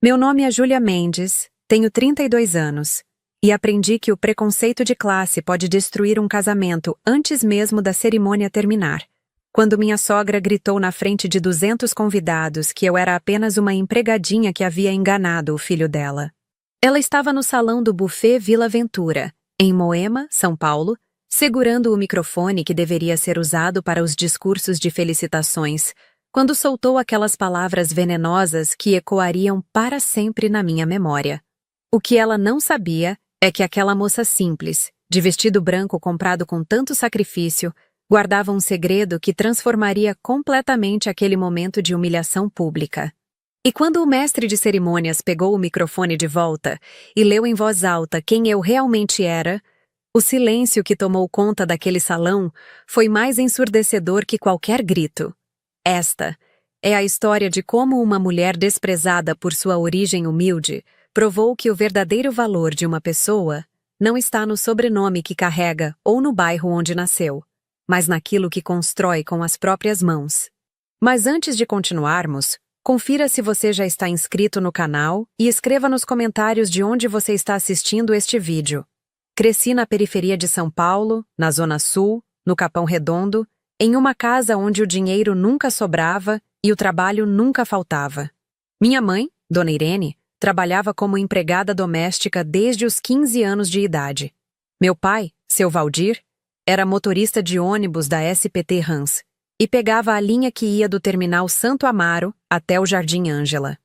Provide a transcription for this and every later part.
Meu nome é Júlia Mendes, tenho 32 anos, e aprendi que o preconceito de classe pode destruir um casamento antes mesmo da cerimônia terminar. Quando minha sogra gritou na frente de 200 convidados que eu era apenas uma empregadinha que havia enganado o filho dela. Ela estava no salão do buffet Vila Ventura, em Moema, São Paulo, segurando o microfone que deveria ser usado para os discursos de felicitações, quando soltou aquelas palavras venenosas que ecoariam para sempre na minha memória. O que ela não sabia é que aquela moça simples, de vestido branco comprado com tanto sacrifício, guardava um segredo que transformaria completamente aquele momento de humilhação pública. E quando o mestre de cerimônias pegou o microfone de volta e leu em voz alta quem eu realmente era, o silêncio que tomou conta daquele salão foi mais ensurdecedor que qualquer grito. Esta é a história de como uma mulher desprezada por sua origem humilde provou que o verdadeiro valor de uma pessoa não está no sobrenome que carrega ou no bairro onde nasceu, mas naquilo que constrói com as próprias mãos. Mas antes de continuarmos, confira se você já está inscrito no canal e escreva nos comentários de onde você está assistindo este vídeo. Cresci na periferia de São Paulo, na Zona Sul, no Capão Redondo, em uma casa onde o dinheiro nunca sobrava e o trabalho nunca faltava. Minha mãe, Dona Irene, trabalhava como empregada doméstica desde os 15 anos de idade. Meu pai, seu Valdir, era motorista de ônibus da SPT Rans e pegava a linha que ia do terminal Santo Amaro até o Jardim Ângela.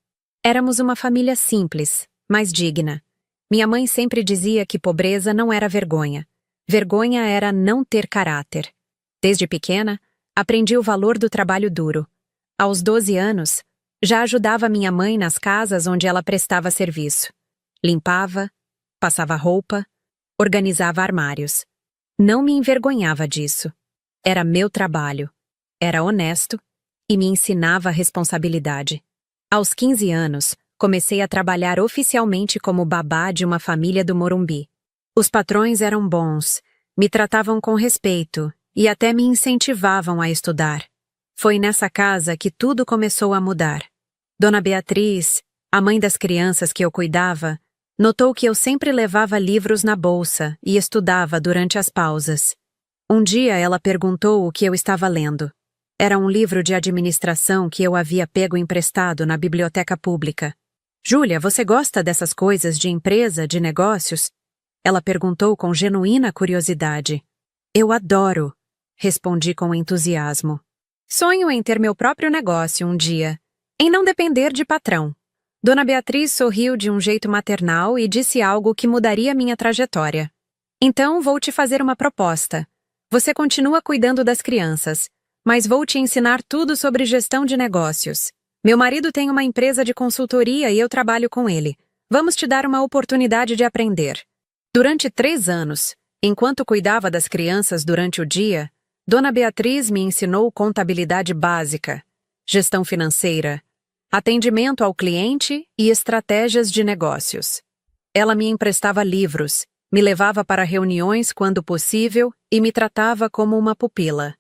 Éramos uma família simples, mas digna. Minha mãe sempre dizia que pobreza não era vergonha. Vergonha era não ter caráter. Desde pequena, aprendi o valor do trabalho duro. Aos 12 anos, já ajudava minha mãe nas casas onde ela prestava serviço. Limpava, passava roupa, organizava armários. Não me envergonhava disso. Era meu trabalho. Era honesto e me ensinava a responsabilidade. Aos 15 anos, comecei a trabalhar oficialmente como babá de uma família do Morumbi. Os patrões eram bons, me tratavam com respeito e até me incentivavam a estudar. Foi nessa casa que tudo começou a mudar. Dona Beatriz, a mãe das crianças que eu cuidava, notou que eu sempre levava livros na bolsa e estudava durante as pausas. Um dia ela perguntou o que eu estava lendo. Era um livro de administração que eu havia pego emprestado na biblioteca pública. Júlia, você gosta dessas coisas de empresa, de negócios? Ela perguntou com genuína curiosidade. Eu adoro, respondi com entusiasmo. Sonho em ter meu próprio negócio um dia, em não depender de patrão. Dona Beatriz sorriu de um jeito maternal e disse algo que mudaria minha trajetória. Então vou te fazer uma proposta. Você continua cuidando das crianças, mas vou te ensinar tudo sobre gestão de negócios. Meu marido tem uma empresa de consultoria e eu trabalho com ele. Vamos te dar uma oportunidade de aprender. Durante 3 anos, enquanto cuidava das crianças durante o dia, Dona Beatriz me ensinou contabilidade básica, gestão financeira, atendimento ao cliente e estratégias de negócios. Ela me emprestava livros, me levava para reuniões quando possível e me tratava como uma pupila.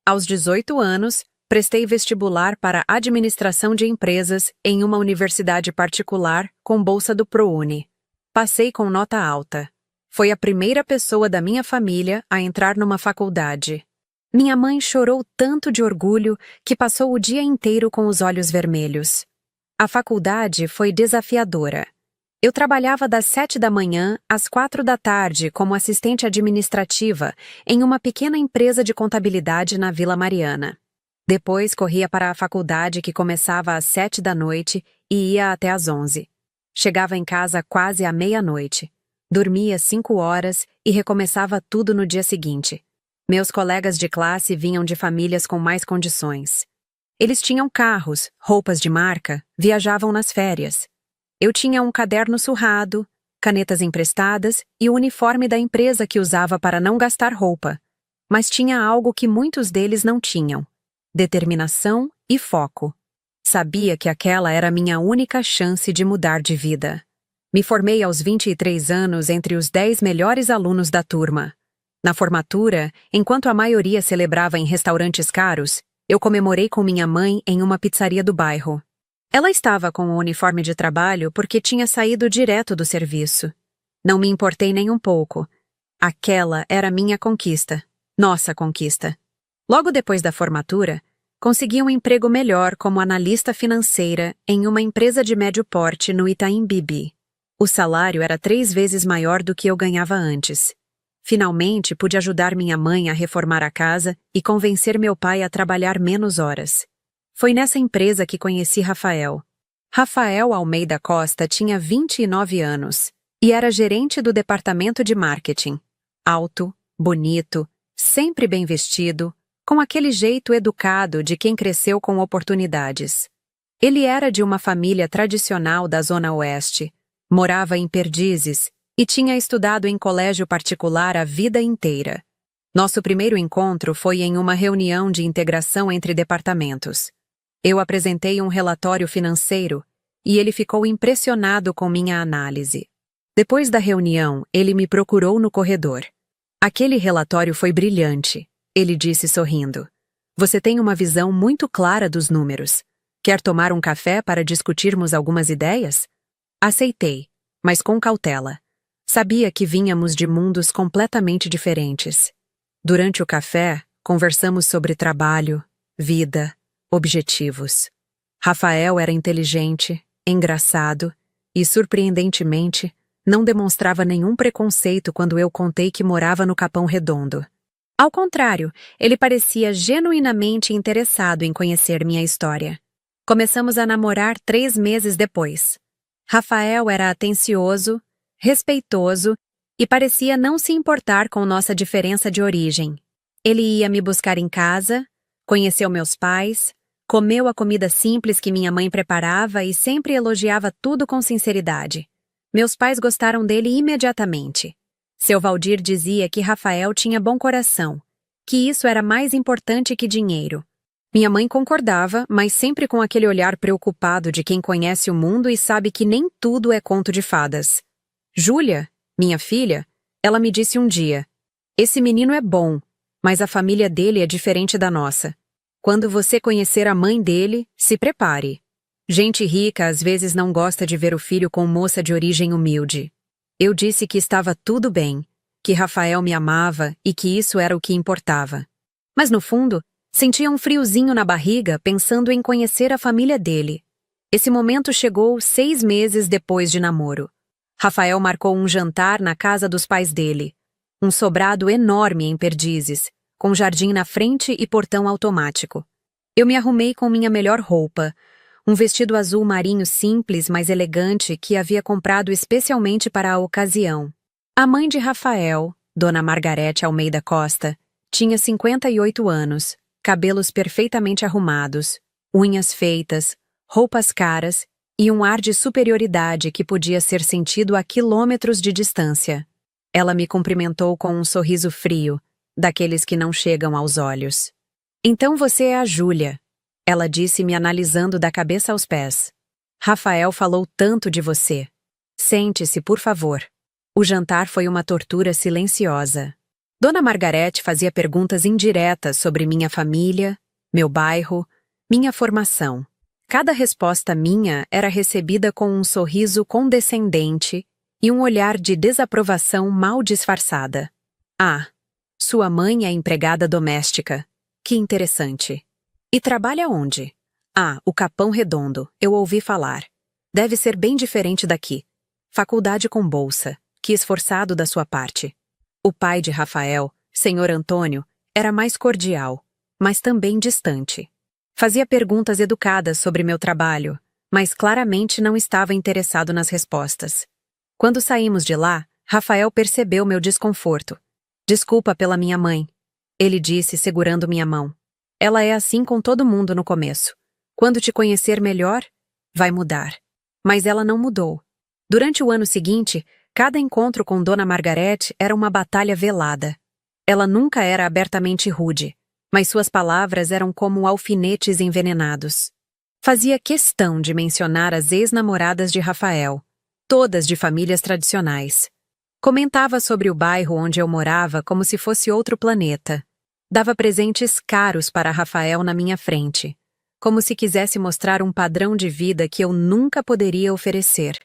Aos 18 anos, prestei vestibular para administração de empresas em uma universidade particular com bolsa do ProUni. Passei com nota alta. Foi a primeira pessoa da minha família a entrar numa faculdade. Minha mãe chorou tanto de orgulho que passou o dia inteiro com os olhos vermelhos. A faculdade foi desafiadora. Eu trabalhava das 7 da manhã às 4 da tarde como assistente administrativa em uma pequena empresa de contabilidade na Vila Mariana. Depois corria para a faculdade que começava às 7 da noite e ia até às 11. Chegava em casa quase à meia-noite. Dormia 5 horas e recomeçava tudo no dia seguinte. Meus colegas de classe vinham de famílias com mais condições. Eles tinham carros, roupas de marca, viajavam nas férias. Eu tinha um caderno surrado, canetas emprestadas e o uniforme da empresa que usava para não gastar roupa. Mas tinha algo que muitos deles não tinham: determinação e foco. Sabia que aquela era a minha única chance de mudar de vida. Me formei aos 23 anos entre os 10 melhores alunos da turma. Na formatura, enquanto a maioria celebrava em restaurantes caros, eu comemorei com minha mãe em uma pizzaria do bairro. Ela estava com o uniforme de trabalho porque tinha saído direto do serviço. Não me importei nem um pouco. Aquela era minha conquista, nossa conquista. Logo depois da formatura, consegui um emprego melhor como analista financeira em uma empresa de médio porte no Itaim Bibi. O salário era 3 vezes maior do que eu ganhava antes. Finalmente, pude ajudar minha mãe a reformar a casa e convencer meu pai a trabalhar menos horas. Foi nessa empresa que conheci Rafael. Rafael Almeida Costa tinha 29 anos e era gerente do departamento de marketing. Alto, bonito, sempre bem vestido, com aquele jeito educado de quem cresceu com oportunidades. Ele era de uma família tradicional da Zona Oeste, morava em Perdizes e tinha estudado em colégio particular a vida inteira. Nosso primeiro encontro foi em uma reunião de integração entre departamentos. Eu apresentei um relatório financeiro e ele ficou impressionado com minha análise. Depois da reunião, ele me procurou no corredor. Aquele relatório foi brilhante, ele disse sorrindo. Você tem uma visão muito clara dos números. Quer tomar um café para discutirmos algumas ideias? Aceitei, mas com cautela. Sabia que vínhamos de mundos completamente diferentes. Durante o café, conversamos sobre trabalho, vida, objetivos. Rafael era inteligente, engraçado e, surpreendentemente, não demonstrava nenhum preconceito quando eu contei que morava no Capão Redondo. Ao contrário, ele parecia genuinamente interessado em conhecer minha história. Começamos a namorar 3 meses depois. Rafael era atencioso, respeitoso e parecia não se importar com nossa diferença de origem. Ele ia me buscar em casa, conheceu meus pais, comeu a comida simples que minha mãe preparava e sempre elogiava tudo com sinceridade. Meus pais gostaram dele imediatamente. Seu Valdir dizia que Rafael tinha bom coração, que isso era mais importante que dinheiro. Minha mãe concordava, mas sempre com aquele olhar preocupado de quem conhece o mundo e sabe que nem tudo é conto de fadas. Júlia, minha filha, ela me disse um dia: esse menino é bom, mas a família dele é diferente da nossa. Quando você conhecer a mãe dele, se prepare. Gente rica às vezes não gosta de ver o filho com moça de origem humilde. Eu disse que estava tudo bem, que Rafael me amava e que isso era o que importava. Mas no fundo, sentia um friozinho na barriga pensando em conhecer a família dele. Esse momento chegou 6 meses depois de namoro. Rafael marcou um jantar na casa dos pais dele. Um sobrado enorme em Perdizes, com jardim na frente e portão automático. Eu me arrumei com minha melhor roupa, um vestido azul marinho simples, mas elegante, que havia comprado especialmente para a ocasião. A mãe de Rafael, Dona Margarete Almeida Costa, tinha 58 anos, cabelos perfeitamente arrumados, unhas feitas, roupas caras e um ar de superioridade que podia ser sentido a quilômetros de distância. Ela me cumprimentou com um sorriso frio, daqueles que não chegam aos olhos. Então você é a Júlia, ela disse me analisando da cabeça aos pés. Rafael falou tanto de você. Sente-se, por favor. O jantar foi uma tortura silenciosa. Dona Margarete fazia perguntas indiretas sobre minha família, meu bairro, minha formação. Cada resposta minha era recebida com um sorriso condescendente e um olhar de desaprovação mal disfarçada. Ah, sua mãe é empregada doméstica. Que interessante. E trabalha onde? Ah, o Capão Redondo, eu ouvi falar. Deve ser bem diferente daqui. Faculdade com bolsa, que esforçado da sua parte. O pai de Rafael, Senhor Antônio, era mais cordial, mas também distante. Fazia perguntas educadas sobre meu trabalho, mas claramente não estava interessado nas respostas. Quando saímos de lá, Rafael percebeu meu desconforto. Desculpa pela minha mãe, ele disse segurando minha mão. Ela é assim com todo mundo no começo. Quando te conhecer melhor, vai mudar. Mas ela não mudou. Durante o ano seguinte, cada encontro com Dona Margarete era uma batalha velada. Ela nunca era abertamente rude, mas suas palavras eram como alfinetes envenenados. Fazia questão de mencionar as ex-namoradas de Rafael, todas de famílias tradicionais. Comentava sobre o bairro onde eu morava como se fosse outro planeta. Dava presentes caros para Rafael na minha frente. como se quisesse mostrar um padrão de vida que eu nunca poderia oferecer.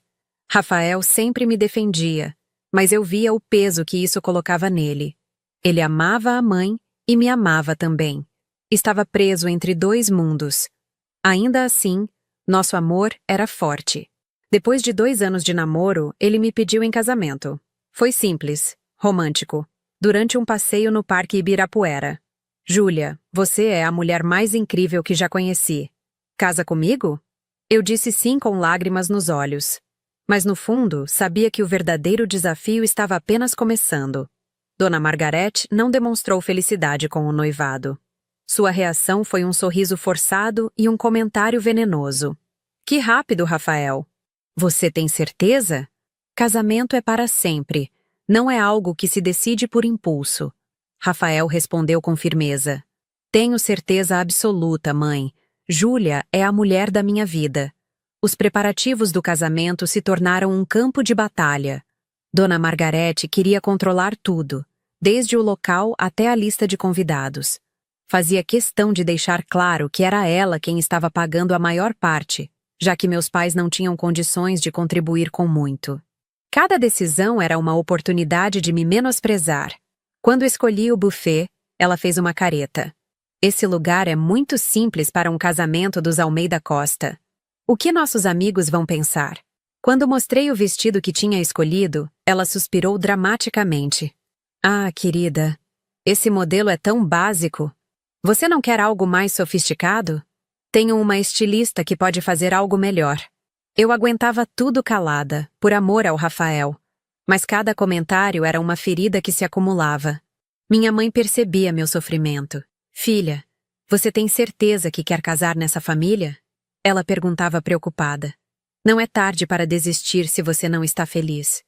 Rafael sempre me defendia, mas eu via o peso que isso colocava nele. Ele amava a mãe e me amava também. Estava preso entre dois mundos. Ainda assim, nosso amor era forte. Depois de 2 anos de namoro, ele me pediu em casamento. Foi simples, romântico, durante um passeio no Parque Ibirapuera. Júlia, você é a mulher mais incrível que já conheci. Casa comigo? Eu disse sim com lágrimas nos olhos. Mas no fundo, sabia que o verdadeiro desafio estava apenas começando. Dona Margarete não demonstrou felicidade com o noivado. Sua reação foi um sorriso forçado e um comentário venenoso. Que rápido, Rafael! Você tem certeza? Casamento é para sempre. Não é algo que se decide por impulso. Rafael respondeu com firmeza. Tenho certeza absoluta, mãe. Júlia é a mulher da minha vida. Os preparativos do casamento se tornaram um campo de batalha. Dona Margarete queria controlar tudo, desde o local até a lista de convidados. Fazia questão de deixar claro que era ela quem estava pagando a maior parte, já que meus pais não tinham condições de contribuir com muito. Cada decisão era uma oportunidade de me menosprezar. Quando escolhi o buffet, ela fez uma careta. Esse lugar é muito simples para um casamento dos Almeida Costa. O que nossos amigos vão pensar? Quando mostrei o vestido que tinha escolhido, ela suspirou dramaticamente. Ah, querida, esse modelo é tão básico. Você não quer algo mais sofisticado? Tenho uma estilista que pode fazer algo melhor. Eu aguentava tudo calada, por amor ao Rafael. Mas cada comentário era uma ferida que se acumulava. Minha mãe percebia meu sofrimento. Filha, você tem certeza que quer casar nessa família? Ela perguntava preocupada. Não é tarde para desistir se você não está feliz.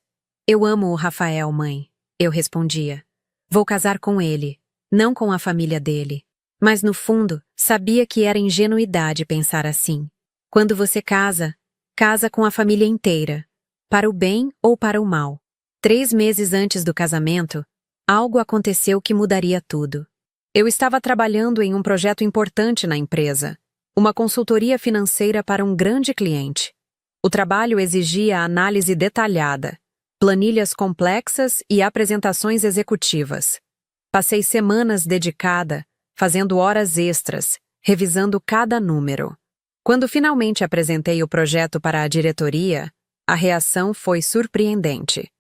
Eu amo o Rafael, mãe. Eu respondia. Vou casar com ele, não com a família dele. Mas no fundo, sabia que era ingenuidade pensar assim. Quando você casa, casa com a família inteira, para o bem ou para o mal. 3 meses antes do casamento, algo aconteceu que mudaria tudo. Eu estava trabalhando em um projeto importante na empresa, uma consultoria financeira para um grande cliente. O trabalho exigia análise detalhada, planilhas complexas e apresentações executivas. Passei semanas dedicada, fazendo horas extras, revisando cada número. Quando finalmente apresentei o projeto para a diretoria, a reação foi surpreendente.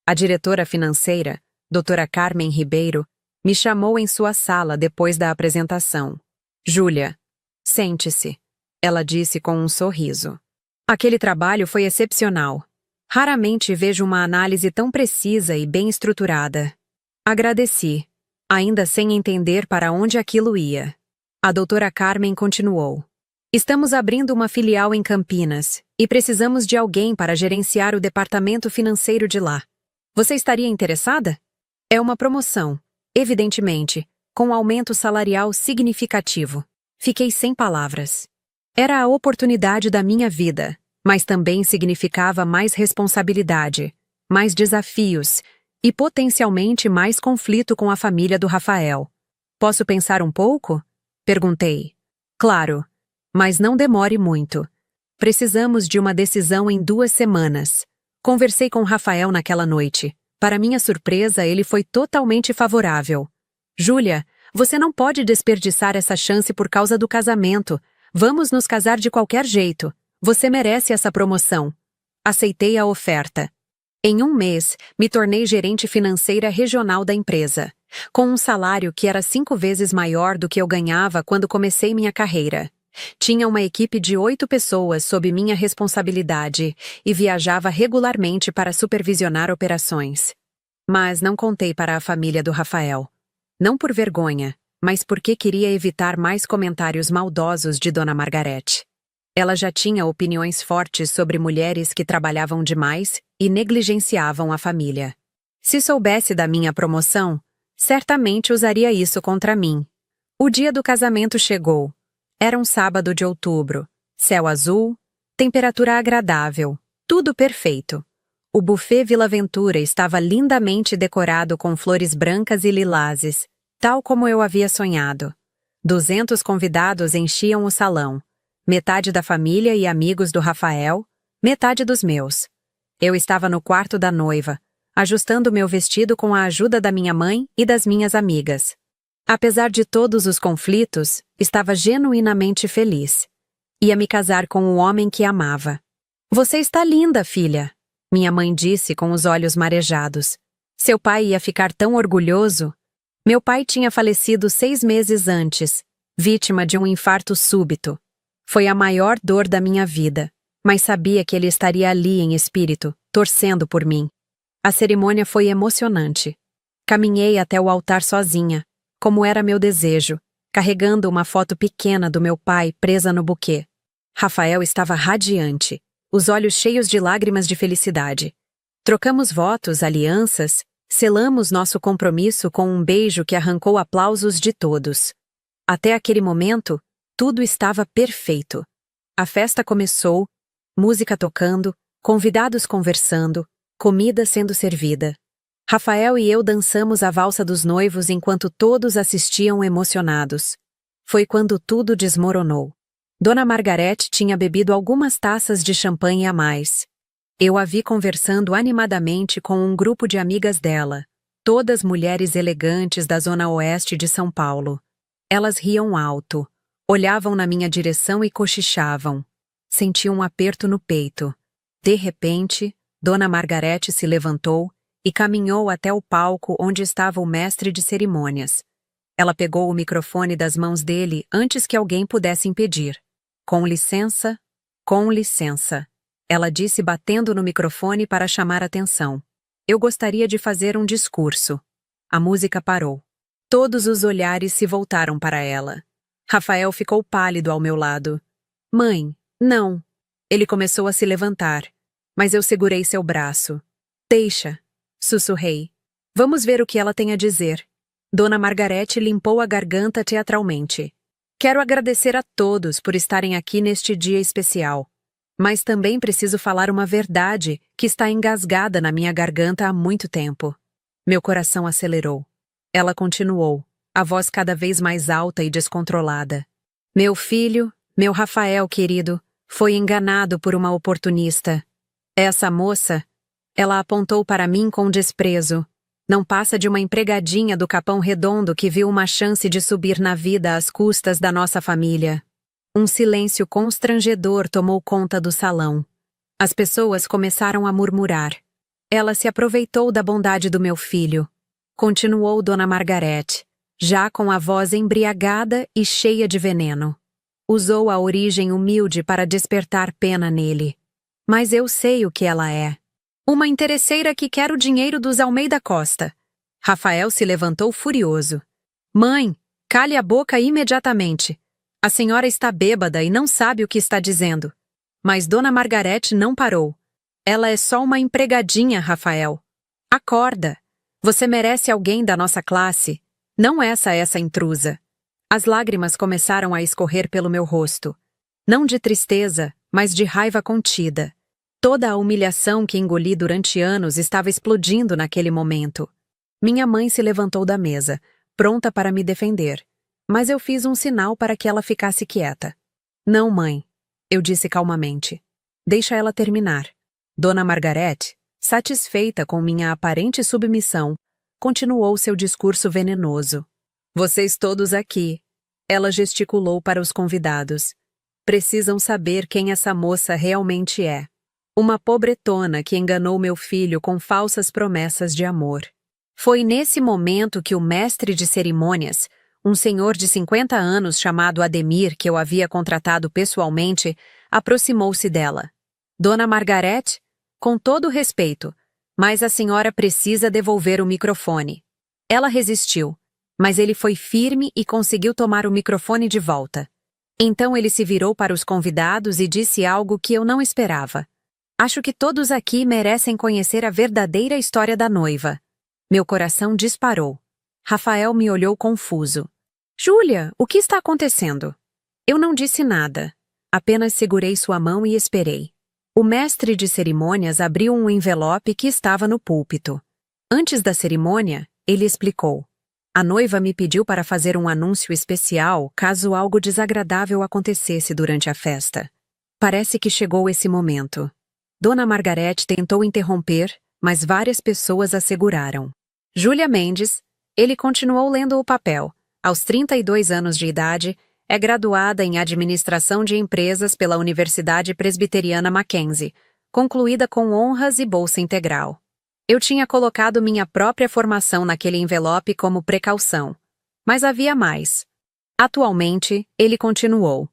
A diretora financeira, doutora Carmen Ribeiro, me chamou em sua sala depois da apresentação. Júlia, sente-se, ela disse com um sorriso. Aquele trabalho foi excepcional. Raramente vejo uma análise tão precisa e bem estruturada. Agradeci, ainda sem entender para onde aquilo ia. A doutora Carmen continuou. Estamos abrindo uma filial em Campinas e precisamos de alguém para gerenciar o departamento financeiro de lá. Você estaria interessada? É uma promoção, evidentemente, com aumento salarial significativo. Fiquei sem palavras. Era a oportunidade da minha vida, mas também significava mais responsabilidade, mais desafios e potencialmente mais conflito com a família do Rafael. Posso pensar um pouco? Perguntei. Claro, mas não demore muito. Precisamos de uma decisão em 2 semanas. Conversei com Rafael naquela noite. Para minha surpresa, ele foi totalmente favorável. Júlia, você não pode desperdiçar essa chance por causa do casamento. Vamos nos casar de qualquer jeito. Você merece essa promoção. Aceitei a oferta. Em 1 mês, me tornei gerente financeira regional da empresa, com um salário que era 5 vezes maior do que eu ganhava quando comecei minha carreira. Tinha uma equipe de 8 pessoas sob minha responsabilidade e viajava regularmente para supervisionar operações. Mas não contei para a família do Rafael. Não por vergonha, mas porque queria evitar mais comentários maldosos de Dona Margarete. Ela já tinha opiniões fortes sobre mulheres que trabalhavam demais e negligenciavam a família. Se soubesse da minha promoção, certamente usaria isso contra mim. O dia do casamento chegou. Era um sábado de outubro, céu azul, temperatura agradável, tudo perfeito. O buffet Vila Ventura estava lindamente decorado com flores brancas e lilazes, tal como eu havia sonhado. 200 convidados enchiam o salão. Metade da família e amigos do Rafael, metade dos meus. Eu estava no quarto da noiva, ajustando meu vestido com a ajuda da minha mãe e das minhas amigas. Apesar de todos os conflitos, estava genuinamente feliz. Ia me casar com o homem que amava. Você está linda, filha, minha mãe disse com os olhos marejados. Seu pai ia ficar tão orgulhoso. Meu pai tinha falecido 6 meses antes, vítima de um infarto súbito. Foi a maior dor da minha vida, mas sabia que ele estaria ali em espírito, torcendo por mim. A cerimônia foi emocionante. Caminhei até o altar sozinha, como era meu desejo, carregando uma foto pequena do meu pai presa no buquê. Rafael estava radiante, os olhos cheios de lágrimas de felicidade. Trocamos votos, alianças, selamos nosso compromisso com um beijo que arrancou aplausos de todos. Até aquele momento, tudo estava perfeito. A festa começou, música tocando, convidados conversando, comida sendo servida. Rafael e eu dançamos a valsa dos noivos enquanto todos assistiam emocionados. Foi quando tudo desmoronou. Dona Margarete tinha bebido algumas taças de champanhe a mais. Eu a vi conversando animadamente com um grupo de amigas dela, todas mulheres elegantes da zona oeste de São Paulo. Elas riam alto, olhavam na minha direção e cochichavam. Senti um aperto no peito. De repente, Dona Margarete se levantou e caminhou até o palco onde estava o mestre de cerimônias. Ela pegou o microfone das mãos dele antes que alguém pudesse impedir. Com licença, com licença. Ela disse batendo no microfone para chamar atenção. Eu gostaria de fazer um discurso. A música parou. Todos os olhares se voltaram para ela. Rafael ficou pálido ao meu lado. Mãe, não. Ele começou a se levantar, mas eu segurei seu braço. Deixa, sussurrei. Vamos ver o que ela tem a dizer. Dona Margarete limpou a garganta teatralmente. Quero agradecer a todos por estarem aqui neste dia especial. Mas também preciso falar uma verdade que está engasgada na minha garganta há muito tempo. Meu coração acelerou. Ela continuou, a voz cada vez mais alta e descontrolada. Meu filho, meu Rafael querido, foi enganado por uma oportunista. Essa moça, ela apontou para mim com desprezo. Não passa de uma empregadinha do Capão Redondo que viu uma chance de subir na vida às custas da nossa família. Um silêncio constrangedor tomou conta do salão. As pessoas começaram a murmurar. Ela se aproveitou da bondade do meu filho. Continuou Dona Margarete, já com a voz embriagada e cheia de veneno. Usou a origem humilde para despertar pena nele. Mas eu sei o que ela é. Uma interesseira que quer o dinheiro dos Almeida Costa. Rafael se levantou furioso. Mãe, cale a boca imediatamente. A senhora está bêbada e não sabe o que está dizendo. Mas Dona Margarete não parou. Ela é só uma empregadinha, Rafael. Acorda. Você merece alguém da nossa classe. Não essa intrusa. As lágrimas começaram a escorrer pelo meu rosto. Não de tristeza, mas de raiva contida. Toda a humilhação que engoli durante anos estava explodindo naquele momento. Minha mãe se levantou da mesa, pronta para me defender. Mas eu fiz um sinal para que ela ficasse quieta. Não, mãe, eu disse calmamente. Deixa ela terminar. Dona Margarete, satisfeita com minha aparente submissão, continuou seu discurso venenoso. Vocês todos aqui, ela gesticulou para os convidados, precisam saber quem essa moça realmente é. Uma pobretona que enganou meu filho com falsas promessas de amor. Foi nesse momento que o mestre de cerimônias, um senhor de 50 anos chamado Ademir, que eu havia contratado pessoalmente, aproximou-se dela. Dona Margarete, com todo respeito, mas a senhora precisa devolver o microfone. Ela resistiu, mas ele foi firme e conseguiu tomar o microfone de volta. Então ele se virou para os convidados e disse algo que eu não esperava. Acho que todos aqui merecem conhecer a verdadeira história da noiva. Meu coração disparou. Rafael me olhou confuso. Júlia, o que está acontecendo? Eu não disse nada. Apenas segurei sua mão e esperei. O mestre de cerimônias abriu um envelope que estava no púlpito. Antes da cerimônia, ele explicou. A noiva me pediu para fazer um anúncio especial caso algo desagradável acontecesse durante a festa. Parece que chegou esse momento. Dona Margareth tentou interromper, mas várias pessoas a seguraram. Júlia Mendes, ele continuou lendo o papel. Aos 32 anos de idade, é graduada em Administração de Empresas pela Universidade Presbiteriana Mackenzie, concluída com honras e bolsa integral. Eu tinha colocado minha própria formação naquele envelope como precaução. Mas havia mais. Atualmente, ele continuou.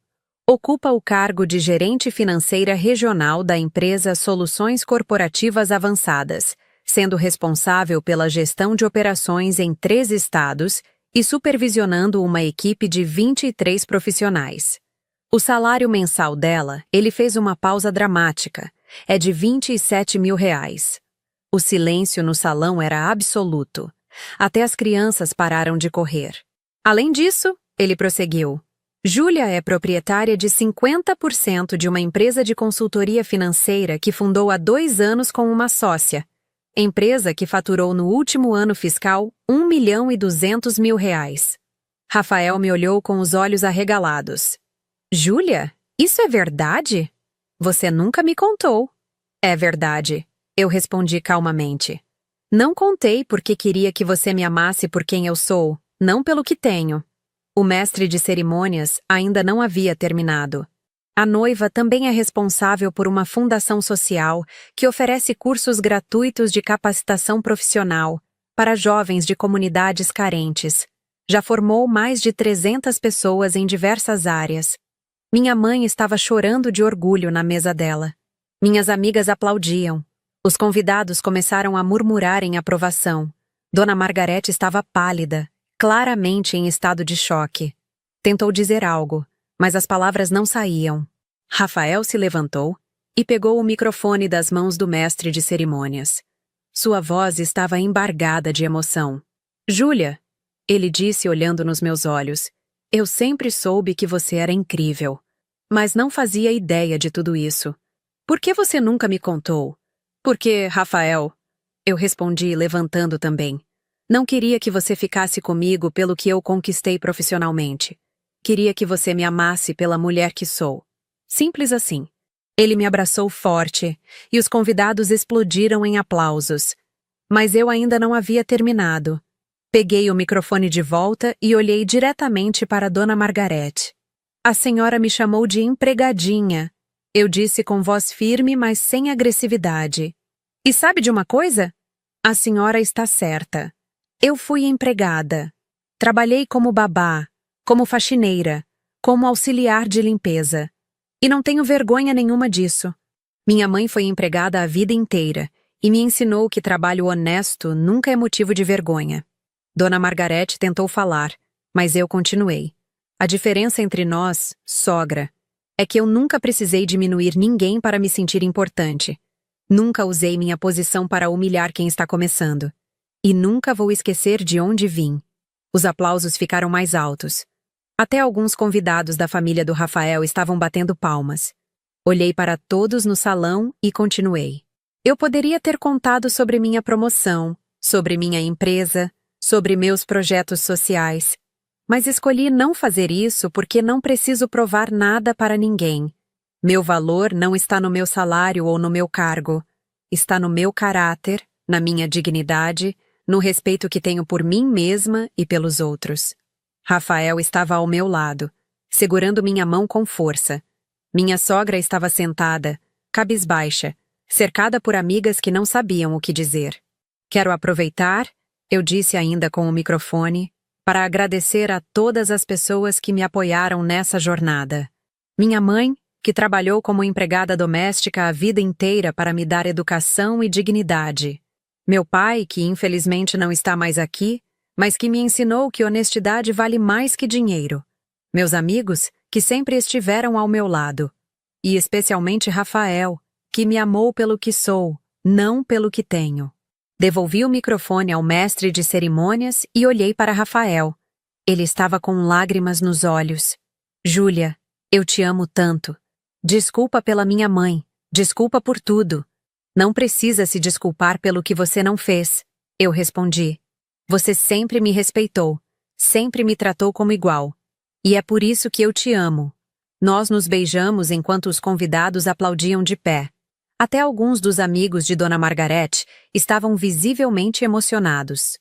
Ocupa o cargo de gerente financeira regional da empresa Soluções Corporativas Avançadas, sendo responsável pela gestão de operações em 3 estados e supervisionando uma equipe de 23 profissionais. O salário mensal dela, ele fez uma pausa dramática, é de R$ 27 mil. O silêncio no salão era absoluto. Até as crianças pararam de correr. Além disso, ele prosseguiu. Júlia é proprietária de 50% de uma empresa de consultoria financeira que fundou há 2 anos com uma sócia. Empresa que faturou no último ano fiscal R$ 1.200.000. Rafael me olhou com os olhos arregalados. Júlia, isso é verdade? Você nunca me contou. É verdade, eu respondi calmamente. Não contei porque queria que você me amasse por quem eu sou, não pelo que tenho. O mestre de cerimônias ainda não havia terminado. A noiva também é responsável por uma fundação social que oferece cursos gratuitos de capacitação profissional para jovens de comunidades carentes. Já formou mais de 300 pessoas em diversas áreas. Minha mãe estava chorando de orgulho na mesa dela. Minhas amigas aplaudiam. Os convidados começaram a murmurar em aprovação. Dona Margareth estava pálida, claramente em estado de choque. Tentou dizer algo, mas as palavras não saíam. Rafael se levantou e pegou o microfone das mãos do mestre de cerimônias. Sua voz estava embargada de emoção. Júlia, ele disse olhando nos meus olhos, eu sempre soube que você era incrível, mas não fazia ideia de tudo isso. Por que você nunca me contou? Porque, Rafael, eu respondi levantando também. Não queria que você ficasse comigo pelo que eu conquistei profissionalmente. Queria que você me amasse pela mulher que sou. Simples assim. Ele me abraçou forte e os convidados explodiram em aplausos. Mas eu ainda não havia terminado. Peguei o microfone de volta e olhei diretamente para Dona Margareth. A senhora me chamou de empregadinha. Eu disse com voz firme, mas sem agressividade. E sabe de uma coisa? A senhora está certa. Eu fui empregada. Trabalhei como babá, como faxineira, como auxiliar de limpeza. E não tenho vergonha nenhuma disso. Minha mãe foi empregada a vida inteira e me ensinou que trabalho honesto nunca é motivo de vergonha. Dona Margareth tentou falar, mas eu continuei. A diferença entre nós, sogra, é que eu nunca precisei diminuir ninguém para me sentir importante. Nunca usei minha posição para humilhar quem está começando. E nunca vou esquecer de onde vim. Os aplausos ficaram mais altos. Até alguns convidados da família do Rafael estavam batendo palmas. Olhei para todos no salão e continuei. Eu poderia ter contado sobre minha promoção, sobre minha empresa, sobre meus projetos sociais. Mas escolhi não fazer isso porque não preciso provar nada para ninguém. Meu valor não está no meu salário ou no meu cargo. Está no meu caráter, na minha dignidade, no respeito que tenho por mim mesma e pelos outros. Rafael estava ao meu lado, segurando minha mão com força. Minha sogra estava sentada, cabisbaixa, cercada por amigas que não sabiam o que dizer. Quero aproveitar, eu disse ainda com o microfone, para agradecer a todas as pessoas que me apoiaram nessa jornada. Minha mãe, que trabalhou como empregada doméstica a vida inteira para me dar educação e dignidade. Meu pai, que infelizmente não está mais aqui, mas que me ensinou que honestidade vale mais que dinheiro. Meus amigos, que sempre estiveram ao meu lado. E especialmente Rafael, que me amou pelo que sou, não pelo que tenho. Devolvi o microfone ao mestre de cerimônias e olhei para Rafael. Ele estava com lágrimas nos olhos. Júlia, eu te amo tanto. Desculpa pela minha mãe. Desculpa por tudo. Não precisa se desculpar pelo que você não fez. Eu respondi. Você sempre me respeitou, sempre me tratou como igual. E é por isso que eu te amo. Nós nos beijamos enquanto os convidados aplaudiam de pé. Até alguns dos amigos de Dona Margarete estavam visivelmente emocionados.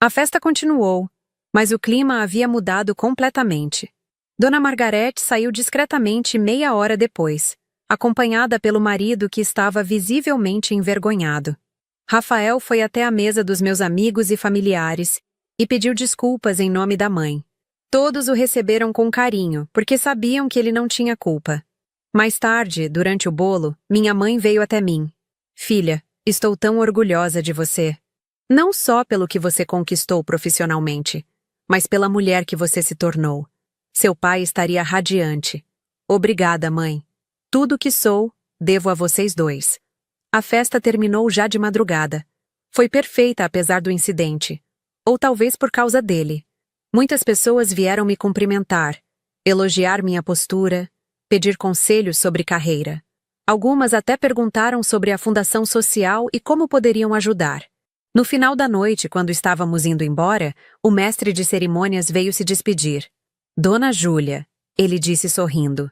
A festa continuou, mas o clima havia mudado completamente. Dona Margarete saiu discretamente meia hora depois, acompanhada pelo marido que estava visivelmente envergonhado. Rafael foi até a mesa dos meus amigos e familiares e pediu desculpas em nome da mãe. Todos o receberam com carinho, porque sabiam que ele não tinha culpa. Mais tarde, durante o bolo, minha mãe veio até mim. Filha, estou tão orgulhosa de você. Não só pelo que você conquistou profissionalmente, mas pela mulher que você se tornou. Seu pai estaria radiante. Obrigada, mãe. Tudo o que sou, devo a vocês dois. A festa terminou já de madrugada. Foi perfeita apesar do incidente. Ou talvez por causa dele. Muitas pessoas vieram me cumprimentar, elogiar minha postura, pedir conselhos sobre carreira. Algumas até perguntaram sobre a fundação social e como poderiam ajudar. No final da noite, quando estávamos indo embora, o mestre de cerimônias veio se despedir. Dona Júlia, ele disse sorrindo,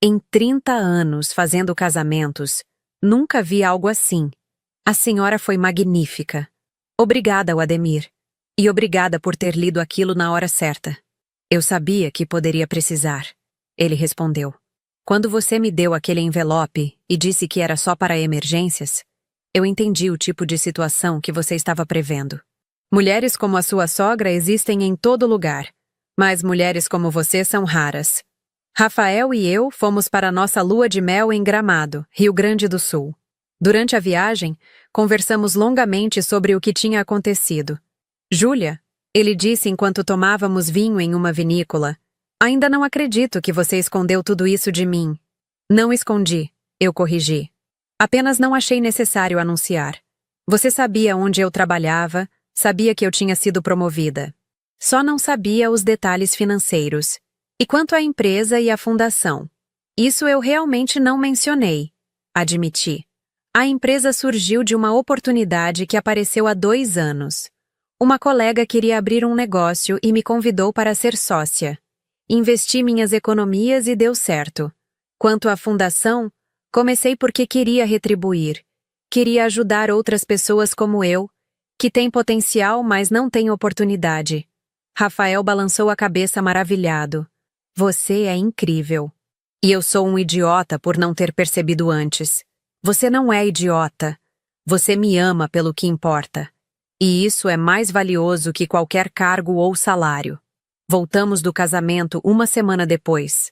em 30 anos fazendo casamentos, nunca vi algo assim. A senhora foi magnífica. Obrigada, Ademir. E obrigada por ter lido aquilo na hora certa. Eu sabia que poderia precisar. Ele respondeu. Quando você me deu aquele envelope e disse que era só para emergências, eu entendi o tipo de situação que você estava prevendo. Mulheres como a sua sogra existem em todo lugar, mas mulheres como você são raras. Rafael e eu fomos para nossa lua de mel em Gramado, Rio Grande do Sul. Durante a viagem, conversamos longamente sobre o que tinha acontecido. Júlia, ele disse enquanto tomávamos vinho em uma vinícola, ainda não acredito que você escondeu tudo isso de mim. Não escondi, eu corrigi. Apenas não achei necessário anunciar. Você sabia onde eu trabalhava, sabia que eu tinha sido promovida. Só não sabia os detalhes financeiros. E quanto à empresa e à fundação? Isso eu realmente não mencionei, admiti. A empresa surgiu de uma oportunidade que apareceu há 2 anos. Uma colega queria abrir um negócio e me convidou para ser sócia. Investi minhas economias e deu certo. Quanto à fundação, comecei porque queria retribuir. Queria ajudar outras pessoas como eu, que têm potencial, mas não têm oportunidade. Rafael balançou a cabeça maravilhado. Você é incrível. E eu sou um idiota por não ter percebido antes. Você não é idiota. Você me ama pelo que importa. E isso é mais valioso que qualquer cargo ou salário. Voltamos do casamento 1 semana depois.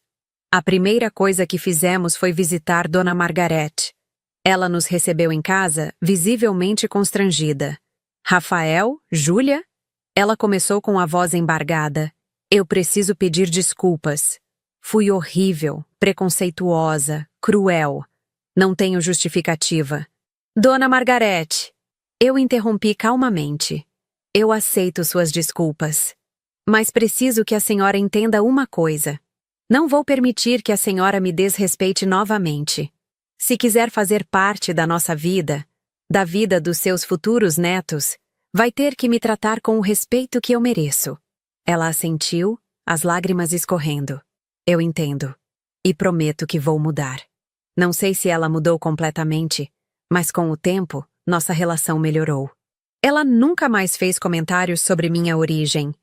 A primeira coisa que fizemos foi visitar Dona Margarete. Ela nos recebeu em casa, visivelmente constrangida. Rafael? Júlia? Ela começou com a voz embargada. Eu preciso pedir desculpas. Fui horrível, preconceituosa, cruel. Não tenho justificativa. Dona Margarete. Eu interrompi calmamente. Eu aceito suas desculpas. Mas preciso que a senhora entenda uma coisa. Não vou permitir que a senhora me desrespeite novamente. Se quiser fazer parte da nossa vida, da vida dos seus futuros netos, vai ter que me tratar com o respeito que eu mereço. Ela assentiu, as lágrimas escorrendo. Eu entendo. E prometo que vou mudar. Não sei se ela mudou completamente, mas com o tempo, nossa relação melhorou. Ela nunca mais fez comentários sobre minha origem.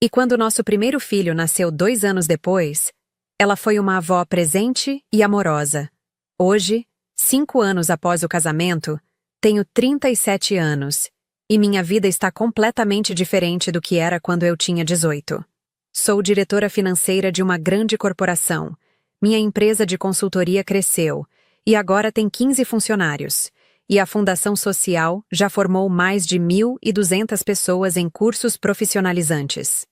E quando nosso primeiro filho nasceu 2 anos depois, ela foi uma avó presente e amorosa. Hoje, 5 anos após o casamento, tenho 37 anos, e minha vida está completamente diferente do que era quando eu tinha 18. Sou diretora financeira de uma grande corporação. Minha empresa de consultoria cresceu, e agora tem 15 funcionários. E a Fundação Social já formou mais de 1.200 pessoas em cursos profissionalizantes.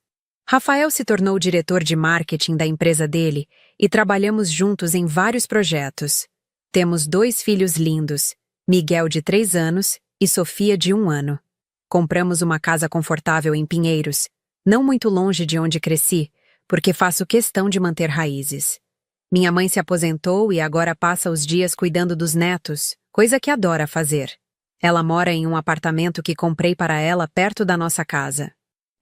Rafael se tornou diretor de marketing da empresa dele e trabalhamos juntos em vários projetos. Temos 2 filhos lindos, Miguel de 3 anos e Sofia de 1 ano. Compramos uma casa confortável em Pinheiros, não muito longe de onde cresci, porque faço questão de manter raízes. Minha mãe se aposentou e agora passa os dias cuidando dos netos, coisa que adora fazer. Ela mora em um apartamento que comprei para ela perto da nossa casa.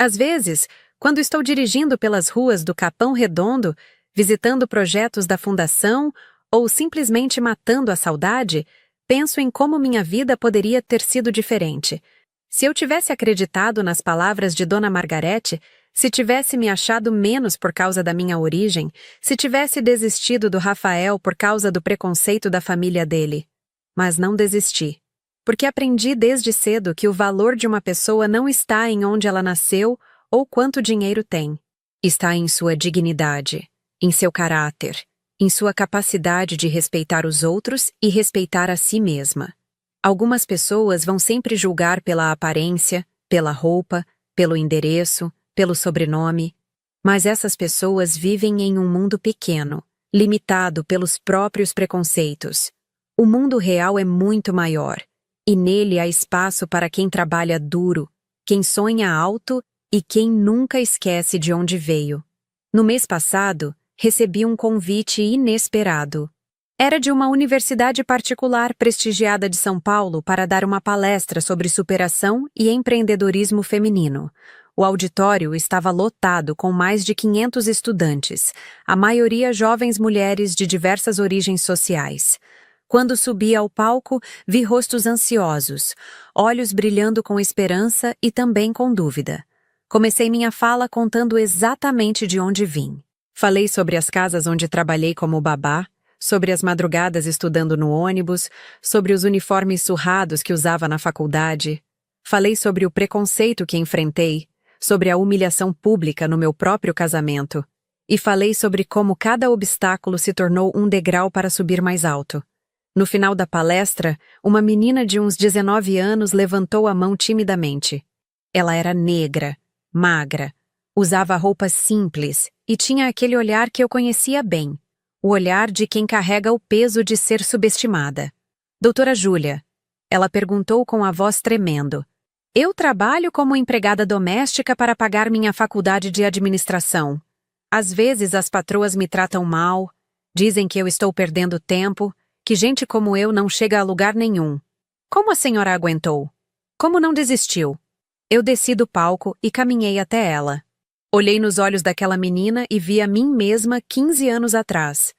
Às vezes, quando estou dirigindo pelas ruas do Capão Redondo, visitando projetos da Fundação ou simplesmente matando a saudade, penso em como minha vida poderia ter sido diferente. Se eu tivesse acreditado nas palavras de Dona Margarete, se tivesse me achado menos por causa da minha origem, se tivesse desistido do Rafael por causa do preconceito da família dele. Mas não desisti. Porque aprendi desde cedo que o valor de uma pessoa não está em onde ela nasceu ou quanto dinheiro tem. Está em sua dignidade, em seu caráter, em sua capacidade de respeitar os outros e respeitar a si mesma. Algumas pessoas vão sempre julgar pela aparência, pela roupa, pelo endereço, pelo sobrenome, mas essas pessoas vivem em um mundo pequeno, limitado pelos próprios preconceitos. O mundo real é muito maior, e nele há espaço para quem trabalha duro, quem sonha alto e quem nunca esquece de onde veio. No mês passado, recebi um convite inesperado. Era de uma universidade particular prestigiada de São Paulo para dar uma palestra sobre superação e empreendedorismo feminino. O auditório estava lotado com mais de 500 estudantes, a maioria jovens mulheres de diversas origens sociais. Quando subi ao palco, vi rostos ansiosos, olhos brilhando com esperança e também com dúvida. Comecei minha fala contando exatamente de onde vim. Falei sobre as casas onde trabalhei como babá, sobre as madrugadas estudando no ônibus, sobre os uniformes surrados que usava na faculdade. Falei sobre o preconceito que enfrentei, sobre a humilhação pública no meu próprio casamento. E falei sobre como cada obstáculo se tornou um degrau para subir mais alto. No final da palestra, uma menina de uns 19 anos levantou a mão timidamente. Ela era negra, magra, usava roupas simples e tinha aquele olhar que eu conhecia bem, o olhar de quem carrega o peso de ser subestimada. Doutora Júlia, ela perguntou com a voz tremendo. Eu trabalho como empregada doméstica para pagar minha faculdade de administração. Às vezes as patroas me tratam mal, dizem que eu estou perdendo tempo, que gente como eu não chega a lugar nenhum. Como a senhora aguentou? Como não desistiu? Eu desci do palco e caminhei até ela. Olhei nos olhos daquela menina e vi a mim mesma 15 anos atrás.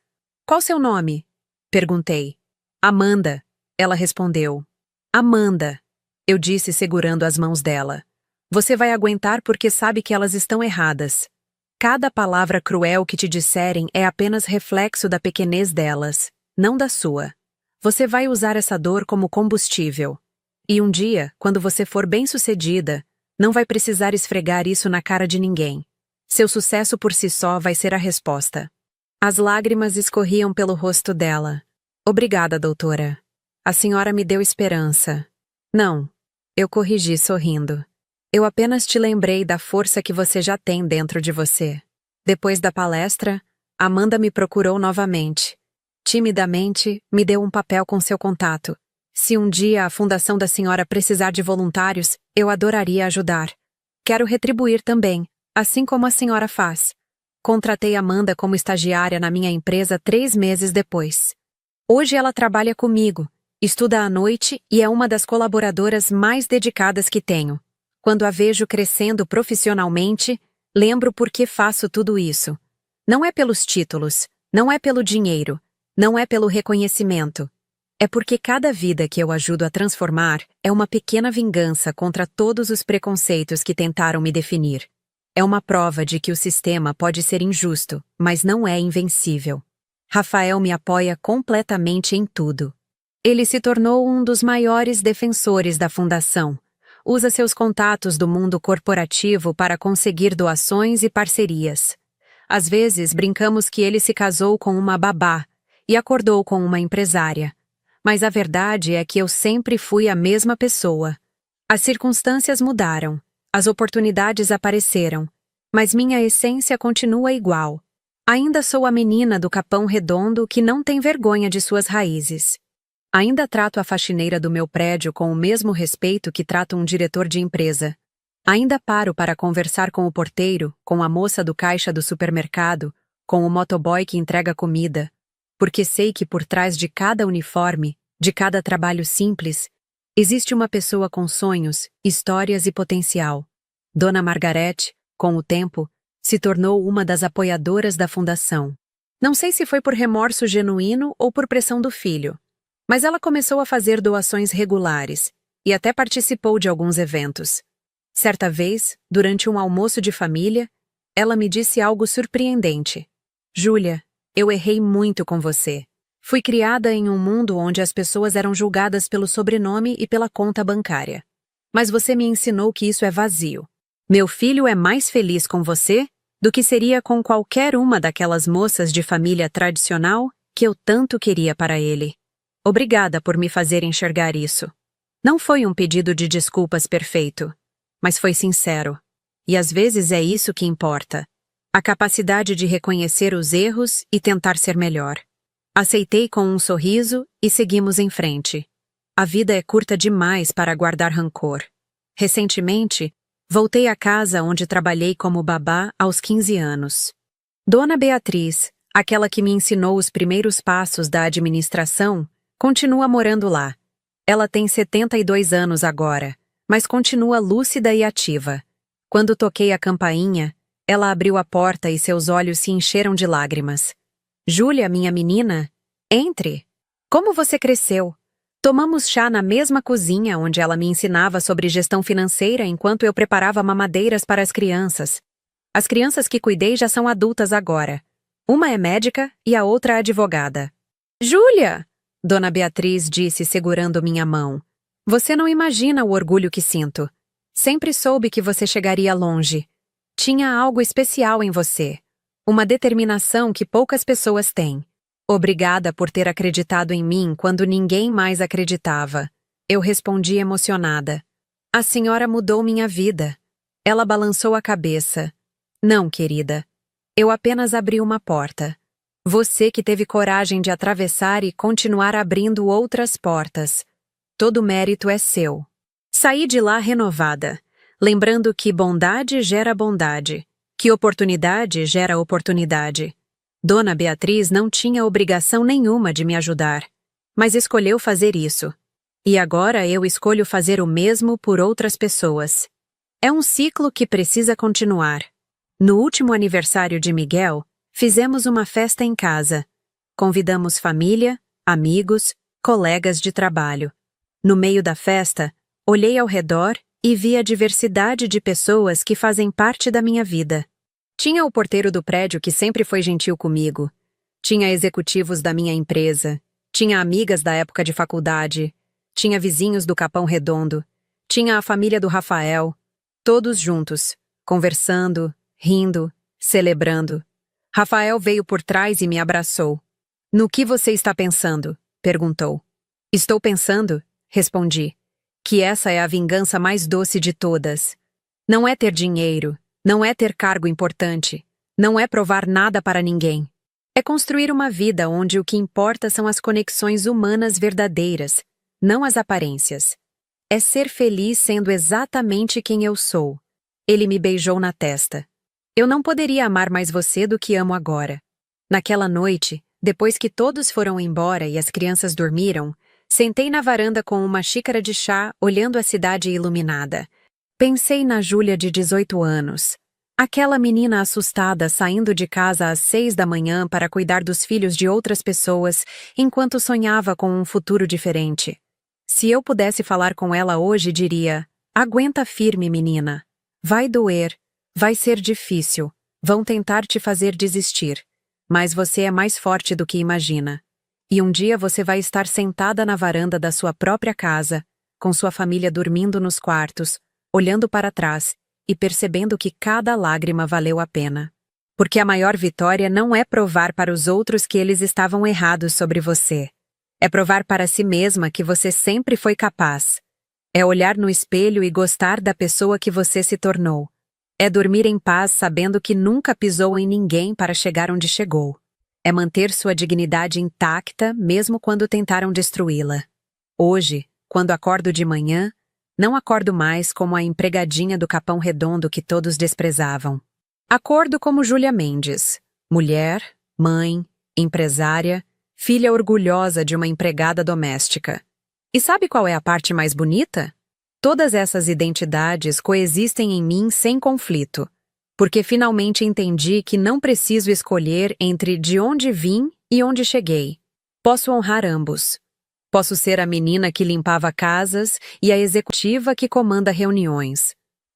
Qual seu nome? Perguntei. Amanda, ela respondeu. Amanda, eu disse segurando as mãos dela. Você vai aguentar porque sabe que elas estão erradas. Cada palavra cruel que te disserem é apenas reflexo da pequenez delas, não da sua. Você vai usar essa dor como combustível. E um dia, quando você for bem-sucedida, não vai precisar esfregar isso na cara de ninguém. Seu sucesso por si só vai ser a resposta. As lágrimas escorriam pelo rosto dela. Obrigada, doutora. A senhora me deu esperança. Não, eu corrigi sorrindo. Eu apenas te lembrei da força que você já tem dentro de você. Depois da palestra, Amanda me procurou novamente. Timidamente, me deu um papel com seu contato. Se um dia a fundação da senhora precisar de voluntários, eu adoraria ajudar. Quero retribuir também, assim como a senhora faz. Contratei Amanda como estagiária na minha empresa 3 meses depois. Hoje ela trabalha comigo, estuda à noite e é uma das colaboradoras mais dedicadas que tenho. Quando a vejo crescendo profissionalmente, lembro por que faço tudo isso. Não é pelos títulos, não é pelo dinheiro, não é pelo reconhecimento. É porque cada vida que eu ajudo a transformar é uma pequena vingança contra todos os preconceitos que tentaram me definir. É uma prova de que o sistema pode ser injusto, mas não é invencível. Rafael me apoia completamente em tudo. Ele se tornou um dos maiores defensores da fundação. Usa seus contatos do mundo corporativo para conseguir doações e parcerias. Às vezes, brincamos que ele se casou com uma babá e acordou com uma empresária. Mas a verdade é que eu sempre fui a mesma pessoa. As circunstâncias mudaram, as oportunidades apareceram, mas minha essência continua igual. Ainda sou a menina do Capão Redondo que não tem vergonha de suas raízes. Ainda trato a faxineira do meu prédio com o mesmo respeito que trato um diretor de empresa. Ainda paro para conversar com o porteiro, com a moça do caixa do supermercado, com o motoboy que entrega comida, porque sei que por trás de cada uniforme, de cada trabalho simples, existe uma pessoa com sonhos, histórias e potencial. Dona Margarete, com o tempo, se tornou uma das apoiadoras da fundação. Não sei se foi por remorso genuíno ou por pressão do filho, mas ela começou a fazer doações regulares e até participou de alguns eventos. Certa vez, durante um almoço de família, ela me disse algo surpreendente. Júlia, eu errei muito com você. Fui criada em um mundo onde as pessoas eram julgadas pelo sobrenome e pela conta bancária. Mas você me ensinou que isso é vazio. Meu filho é mais feliz com você do que seria com qualquer uma daquelas moças de família tradicional que eu tanto queria para ele. Obrigada por me fazer enxergar isso. Não foi um pedido de desculpas perfeito, mas foi sincero. E às vezes é isso que importa. A capacidade de reconhecer os erros e tentar ser melhor. Aceitei com um sorriso e seguimos em frente. A vida é curta demais para guardar rancor. Recentemente, voltei à casa onde trabalhei como babá aos 15 anos. Dona Beatriz, aquela que me ensinou os primeiros passos da administração, continua morando lá. Ela tem 72 anos agora, mas continua lúcida e ativa. Quando toquei a campainha, ela abriu a porta e seus olhos se encheram de lágrimas. Júlia, minha menina, entre. Como você cresceu? Tomamos chá na mesma cozinha onde ela me ensinava sobre gestão financeira enquanto eu preparava mamadeiras para as crianças. As crianças que cuidei já são adultas agora. Uma é médica e a outra advogada. Júlia! Dona Beatriz disse segurando minha mão. Você não imagina o orgulho que sinto. Sempre soube que você chegaria longe. Tinha algo especial em você. Uma determinação que poucas pessoas têm. Obrigada por ter acreditado em mim quando ninguém mais acreditava. Eu respondi emocionada. A senhora mudou minha vida. Ela balançou a cabeça. Não, querida. Eu apenas abri uma porta. Você que teve coragem de atravessar e continuar abrindo outras portas. Todo o mérito é seu. Saí de lá renovada, lembrando que bondade gera bondade, que oportunidade gera oportunidade. Dona Beatriz não tinha obrigação nenhuma de me ajudar, mas escolheu fazer isso. E agora eu escolho fazer o mesmo por outras pessoas. É um ciclo que precisa continuar. No último aniversário de Miguel, fizemos uma festa em casa. Convidamos família, amigos, colegas de trabalho. No meio da festa, olhei ao redor e vi a diversidade de pessoas que fazem parte da minha vida. Tinha o porteiro do prédio que sempre foi gentil comigo. Tinha executivos da minha empresa. Tinha amigas da época de faculdade. Tinha vizinhos do Capão Redondo. Tinha a família do Rafael. Todos juntos, conversando, rindo, celebrando. Rafael veio por trás e me abraçou. No que você está pensando? Perguntou. Estou pensando, respondi, que essa é a vingança mais doce de todas. Não é ter dinheiro, não é ter cargo importante, não é provar nada para ninguém. É construir uma vida onde o que importa são as conexões humanas verdadeiras, não as aparências. É ser feliz sendo exatamente quem eu sou. Ele me beijou na testa. Eu não poderia amar mais você do que amo agora. Naquela noite, depois que todos foram embora e as crianças dormiram, sentei na varanda com uma xícara de chá, olhando a cidade iluminada. Pensei na Júlia de 18 anos. Aquela menina assustada saindo de casa às 6 da manhã para cuidar dos filhos de outras pessoas, enquanto sonhava com um futuro diferente. Se eu pudesse falar com ela hoje, diria: aguenta firme, menina. Vai doer, vai ser difícil, vão tentar te fazer desistir. Mas você é mais forte do que imagina. E um dia você vai estar sentada na varanda da sua própria casa, com sua família dormindo nos quartos, olhando para trás e percebendo que cada lágrima valeu a pena. Porque a maior vitória não é provar para os outros que eles estavam errados sobre você. É provar para si mesma que você sempre foi capaz. É olhar no espelho e gostar da pessoa que você se tornou. É dormir em paz sabendo que nunca pisou em ninguém para chegar onde chegou. É manter sua dignidade intacta mesmo quando tentaram destruí-la. Hoje, quando acordo de manhã, não acordo mais como a empregadinha do Capão Redondo que todos desprezavam. Acordo como Júlia Mendes, mulher, mãe, empresária, filha orgulhosa de uma empregada doméstica. E sabe qual é a parte mais bonita? Todas essas identidades coexistem em mim sem conflito, porque finalmente entendi que não preciso escolher entre de onde vim e onde cheguei. Posso honrar ambos. Posso ser a menina que limpava casas e a executiva que comanda reuniões.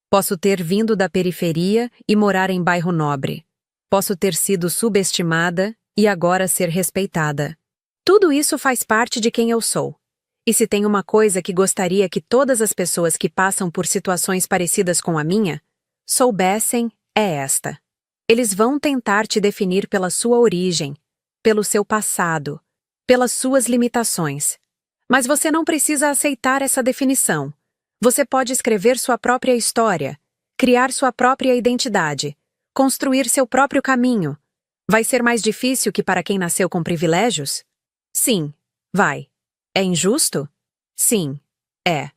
Posso ter vindo da periferia e morar em bairro nobre. Posso ter sido subestimada e agora ser respeitada. Tudo isso faz parte de quem eu sou. E se tem uma coisa que gostaria que todas as pessoas que passam por situações parecidas com a minha soubessem, é esta. Eles vão tentar te definir pela sua origem, pelo seu passado, pelas suas limitações. Mas você não precisa aceitar essa definição. Você pode escrever sua própria história, criar sua própria identidade, construir seu próprio caminho. Vai ser mais difícil que para quem nasceu com privilégios? Sim, vai. É injusto? Sim, é.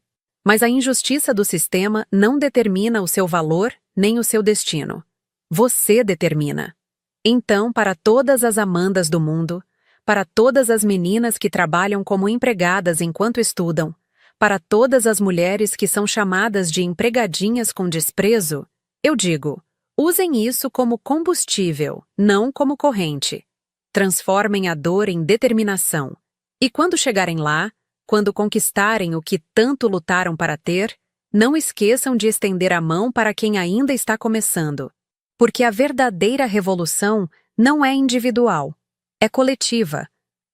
Mas a injustiça do sistema não determina o seu valor nem o seu destino. Você determina. Então, para todas as Amandas do mundo, para todas as meninas que trabalham como empregadas enquanto estudam, para todas as mulheres que são chamadas de empregadinhas com desprezo, eu digo, usem isso como combustível, não como corrente. Transformem a dor em determinação. E quando chegarem lá, quando conquistarem o que tanto lutaram para ter, não esqueçam de estender a mão para quem ainda está começando. Porque a verdadeira revolução não é individual, é coletiva.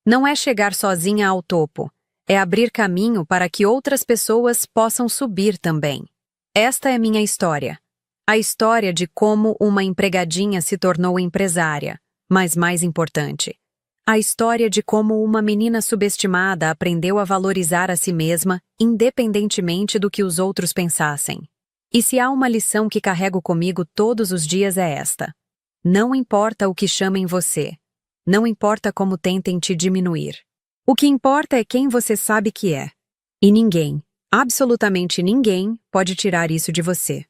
Não é chegar sozinha ao topo, é abrir caminho para que outras pessoas possam subir também. Esta é minha história. A história de como uma empregadinha se tornou empresária, mas mais importante, a história de como uma menina subestimada aprendeu a valorizar a si mesma, independentemente do que os outros pensassem. E se há uma lição que carrego comigo todos os dias é esta: não importa o que chamem você, não importa como tentem te diminuir. O que importa é quem você sabe que é. E ninguém, absolutamente ninguém, pode tirar isso de você.